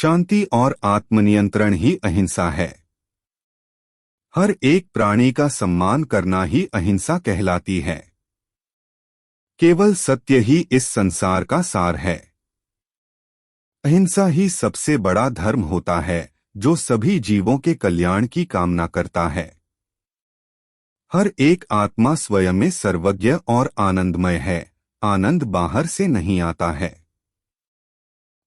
शांति और आत्मनियंत्रण ही अहिंसा है। हर एक प्राणी का सम्मान करना ही अहिंसा कहलाती है। केवल सत्य ही इस संसार का सार है। अहिंसा ही सबसे बड़ा धर्म होता है, जो सभी जीवों के कल्याण की कामना करता है। हर एक आत्मा स्वयं में सर्वज्ञ और आनंदमय है। आनंद बाहर से नहीं आता है।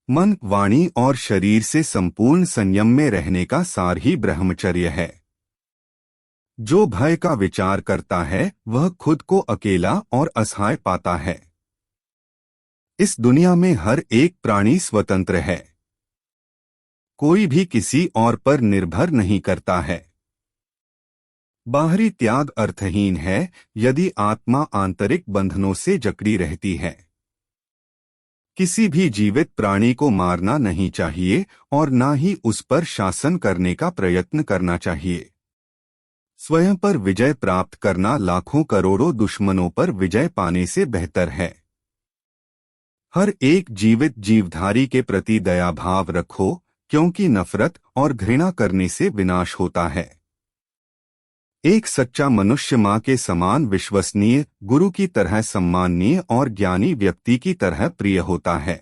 मन, वाणी और शरीर से संपूर्ण संयम में रहने का सार ही ब्रह्मचर्य है। जो भय का विचार करता है वह खुद को अकेला और असहाय पाता है। इस दुनिया में हर एक प्राणी स्वतंत्र है। कोई भी किसी और पर निर्भर नहीं करता है। बाहरी त्याग अर्थहीन है यदि आत्मा आंतरिक बंधनों से जकड़ी रहती है। किसी भी जीवित प्राणी को मारना नहीं चाहिए और ना ही उस पर शासन करने का प्रयत्न करना चाहिए। स्वयं पर विजय प्राप्त करना लाखों करोड़ों दुश्मनों पर विजय पाने से बेहतर है। हर एक जीवित जीवधारी के प्रति दया भाव रखो, क्योंकि नफरत और घृणा करने से विनाश होता है। एक सच्चा मनुष्य माँ के समान विश्वसनीय, गुरु की तरह सम्माननीय और ज्ञानी व्यक्ति की तरह प्रिय होता है।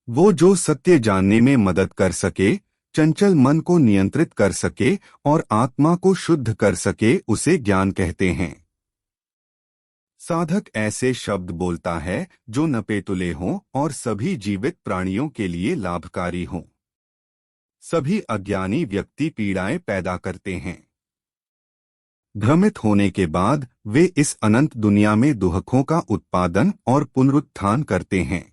वो जो सत्य जानने में मदद कर सके, चंचल मन को नियंत्रित कर सके और आत्मा को शुद्ध कर सके, उसे ज्ञान कहते हैं। साधक ऐसे शब्द बोलता है जो नपेतुले हों और सभी जीवित प्राणियों के लिए लाभकारी हों। सभी अज्ञानी व्यक्ति पीड़ाएं पैदा करते हैं। भ्रमित होने के बाद वे इस अनंत दुनिया में दुखों का उत्पादन और पुनरुत्थान करते हैं।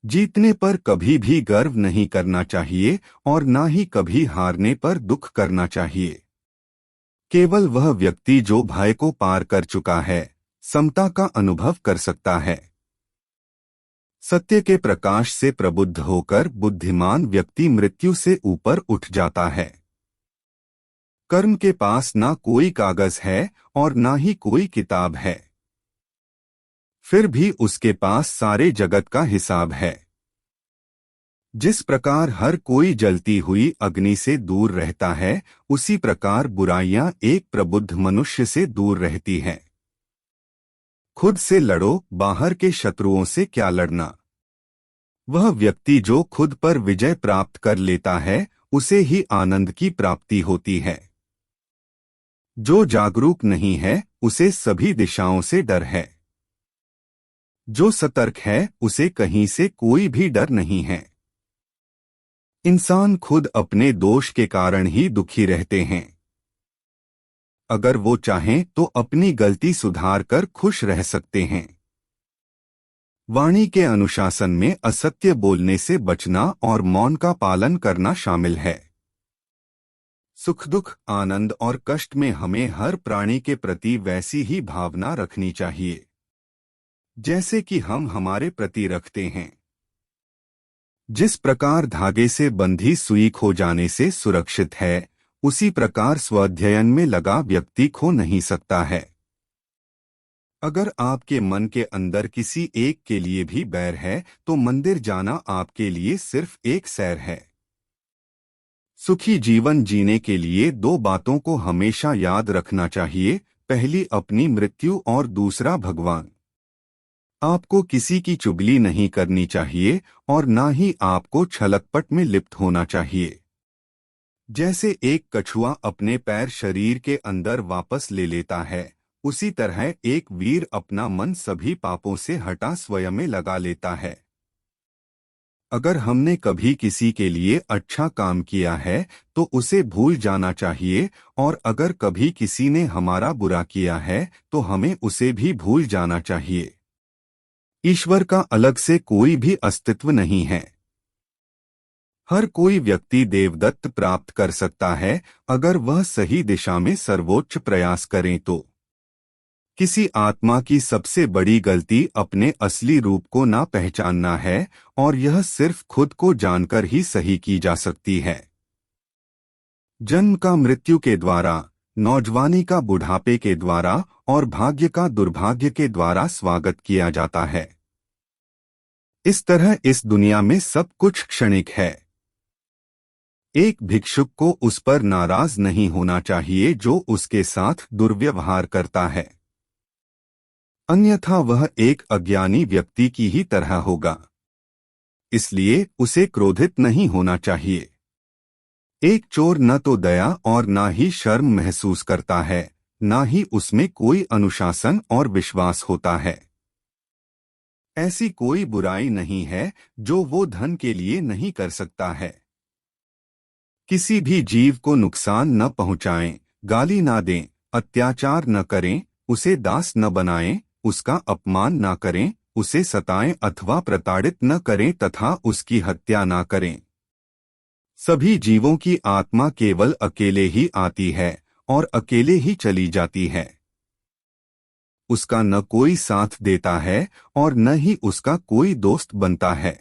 जीतने पर कभी भी गर्व नहीं करना चाहिए और ना ही कभी हारने पर दुख करना चाहिए। केवल वह व्यक्ति जो भय को पार कर चुका है, समता का अनुभव कर सकता है। सत्य के प्रकाश से प्रबुद्ध होकर बुद्धिमान व्यक्ति मृत्यु से ऊपर उठ जाता है। कर्म के पास ना कोई कागज है और ना ही कोई किताब है, फिर भी उसके पास सारे जगत का हिसाब है। जिस प्रकार हर कोई जलती हुई अग्नि से दूर रहता है, उसी प्रकार बुराइयां एक प्रबुद्ध मनुष्य से दूर रहती हैं। खुद से लड़ो, बाहर के शत्रुओं से क्या लड़ना। वह व्यक्ति जो खुद पर विजय प्राप्त कर लेता है, उसे ही आनंद की प्राप्ति होती है। जो जागरूक नहीं है, उसे सभी दिशाओं से डर है। जो सतर्क है, उसे कहीं से कोई भी डर नहीं है। इंसान खुद अपने दोष के कारण ही दुखी रहते हैं। अगर वो चाहें तो अपनी गलती सुधार कर खुश रह सकते हैं। वाणी के अनुशासन में असत्य बोलने से बचना और मौन का पालन करना शामिल है। सुख दुख, आनंद और कष्ट में हमें हर प्राणी के प्रति वैसी ही भावना रखनी चाहिए जैसे कि हम हमारे प्रति रखते हैं। जिस प्रकार धागे से बंधी सुई खो जाने से सुरक्षित है, उसी प्रकार स्वाध्ययन में लगा व्यक्ति खो नहीं सकता है। अगर आपके मन के अंदर किसी एक के लिए भी बैर है, तो मंदिर जाना आपके लिए सिर्फ एक सैर है। सुखी जीवन जीने के लिए दो बातों को हमेशा याद रखना चाहिए, पहली अपनी मृत्यु और दूसरा भगवान। आपको किसी की चुगली नहीं करनी चाहिए और ना ही आपको छलकपट में लिप्त होना चाहिए। जैसे एक कछुआ अपने पैर शरीर के अंदर वापस ले लेता है, उसी तरह एक वीर अपना मन सभी पापों से हटा स्वयं में लगा लेता है। अगर हमने कभी किसी के लिए अच्छा काम किया है तो उसे भूल जाना चाहिए, और अगर कभी किसी ने हमारा बुरा किया है तो हमें उसे भी भूल जाना चाहिए। ईश्वर का अलग से कोई भी अस्तित्व नहीं है। हर कोई व्यक्ति देवदत्त प्राप्त कर सकता है, अगर वह सही दिशा में सर्वोच्च प्रयास करें तो। किसी आत्मा की सबसे बड़ी गलती अपने असली रूप को ना पहचानना है, और यह सिर्फ खुद को जानकर ही सही की जा सकती है। जन्म का मृत्यु के द्वारा, नौजवानी का बुढ़ापे के द्वारा और भाग्य का दुर्भाग्य के द्वारा स्वागत किया जाता है। इस तरह इस दुनिया में सब कुछ क्षणिक है। एक भिक्षुक को उस पर नाराज नहीं होना चाहिए जो उसके साथ दुर्व्यवहार करता है, अन्यथा वह एक अज्ञानी व्यक्ति की ही तरह होगा। इसलिए उसे क्रोधित नहीं होना चाहिए। एक चोर न तो दया और न ही शर्म महसूस करता है, न ही उसमें कोई अनुशासन और विश्वास होता है। ऐसी कोई बुराई नहीं है जो वो धन के लिए नहीं कर सकता है। किसी भी जीव को नुकसान न पहुंचाएं, गाली ना दें, अत्याचार न करें, उसे दास न बनाएं, उसका अपमान न करें, उसे सताएं अथवा प्रताड़ित न करें तथा उसकी हत्या न करें। सभी जीवों की आत्मा केवल अकेले ही आती है और अकेले ही चली जाती है। उसका न कोई साथ देता है और न ही उसका कोई दोस्त बनता है।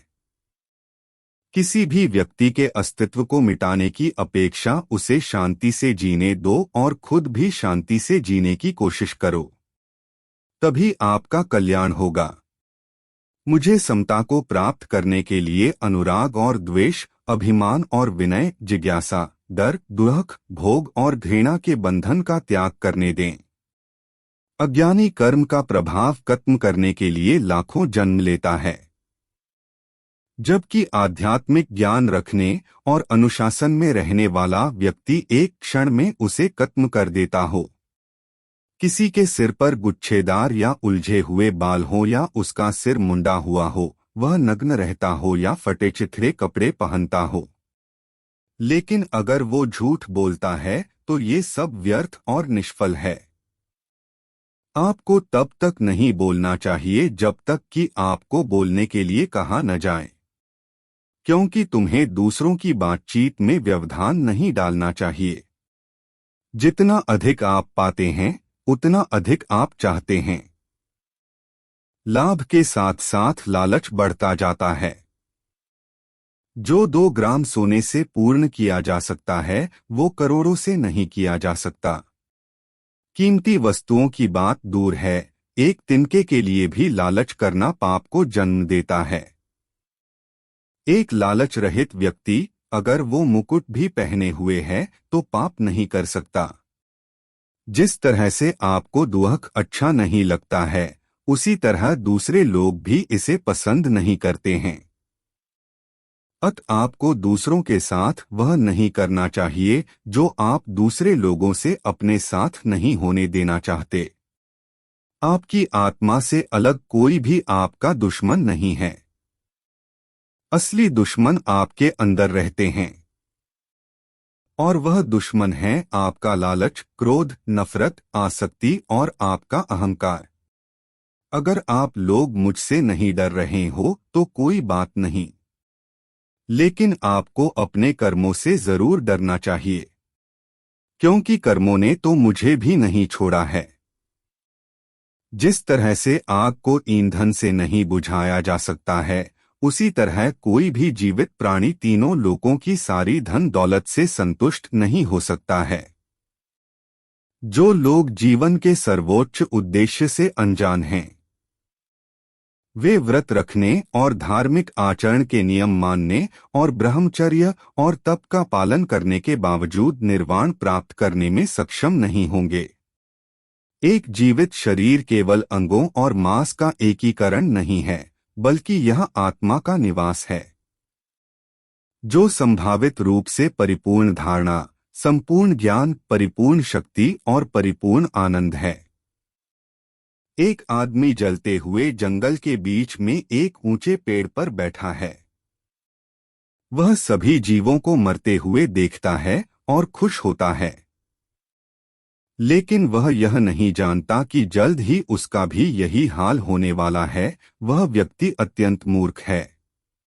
किसी भी व्यक्ति के अस्तित्व को मिटाने की अपेक्षा उसे शांति से जीने दो और खुद भी शांति से जीने की कोशिश करो, तभी आपका कल्याण होगा। मुझे समता को प्राप्त करने के लिए अनुराग और द्वेष, अभिमान और विनय, जिज्ञासा, डर, दुख, भोग और घृणा के बंधन का त्याग करने दें। अज्ञानी कर्म का प्रभाव खत्म करने के लिए लाखों जन्म लेता है, जबकि आध्यात्मिक ज्ञान रखने और अनुशासन में रहने वाला व्यक्ति एक क्षण में उसे खत्म कर देता हो। किसी के सिर पर गुच्छेदार या उलझे हुए बाल हो या उसका सिर मुंडा हुआ हो, वह नग्न रहता हो या फटे चिथड़े कपड़े पहनता हो, लेकिन अगर वो झूठ बोलता है तो ये सब व्यर्थ और निष्फल है। आपको तब तक नहीं बोलना चाहिए जब तक कि आपको बोलने के लिए कहा न जाए, क्योंकि तुम्हें दूसरों की बातचीत में व्यवधान नहीं डालना चाहिए। जितना अधिक आप पाते हैं उतना अधिक आप चाहते हैं। लाभ के साथ साथ लालच बढ़ता जाता है। जो 2 ग्राम सोने से पूर्ण किया जा सकता है वो करोड़ों से नहीं किया जा सकता। कीमती वस्तुओं की बात दूर है, एक तिनके के लिए भी लालच करना पाप को जन्म देता है। एक लालच रहित व्यक्ति अगर वो मुकुट भी पहने हुए है तो पाप नहीं कर सकता। जिस तरह से आपको दुख अच्छा नहीं लगता है, उसी तरह दूसरे लोग भी इसे पसंद नहीं करते हैं। आपको दूसरों के साथ वह नहीं करना चाहिए जो आप दूसरे लोगों से अपने साथ नहीं होने देना चाहते। आपकी आत्मा से अलग कोई भी आपका दुश्मन नहीं है। असली दुश्मन आपके अंदर रहते हैं, और वह दुश्मन है आपका लालच, क्रोध, नफरत, आसक्ति और आपका अहंकार। अगर आप लोग मुझसे नहीं डर रहे हो तो कोई बात नहीं, लेकिन आपको अपने कर्मों से जरूर डरना चाहिए, क्योंकि कर्मों ने तो मुझे भी नहीं छोड़ा है। जिस तरह से आग को ईंधन से नहीं बुझाया जा सकता है, उसी तरह कोई भी जीवित प्राणी तीनों लोकों की सारी धन दौलत से संतुष्ट नहीं हो सकता है। जो लोग जीवन के सर्वोच्च उद्देश्य से अनजान हैं, वे व्रत रखने और धार्मिक आचरण के नियम मानने और ब्रह्मचर्य और तप का पालन करने के बावजूद निर्वाण प्राप्त करने में सक्षम नहीं होंगे। एक जीवित शरीर केवल अंगों और मांस का एकीकरण नहीं है, बल्कि यह आत्मा का निवास है, जो संभावित रूप से परिपूर्ण धारणा, संपूर्ण ज्ञान, परिपूर्ण शक्ति और परिपूर्ण आनंद है। एक आदमी जलते हुए जंगल के बीच में एक ऊंचे पेड़ पर बैठा है। वह सभी जीवों को मरते हुए देखता है और खुश होता है, लेकिन वह यह नहीं जानता कि जल्द ही उसका भी यही हाल होने वाला है। वह व्यक्ति अत्यंत मूर्ख है।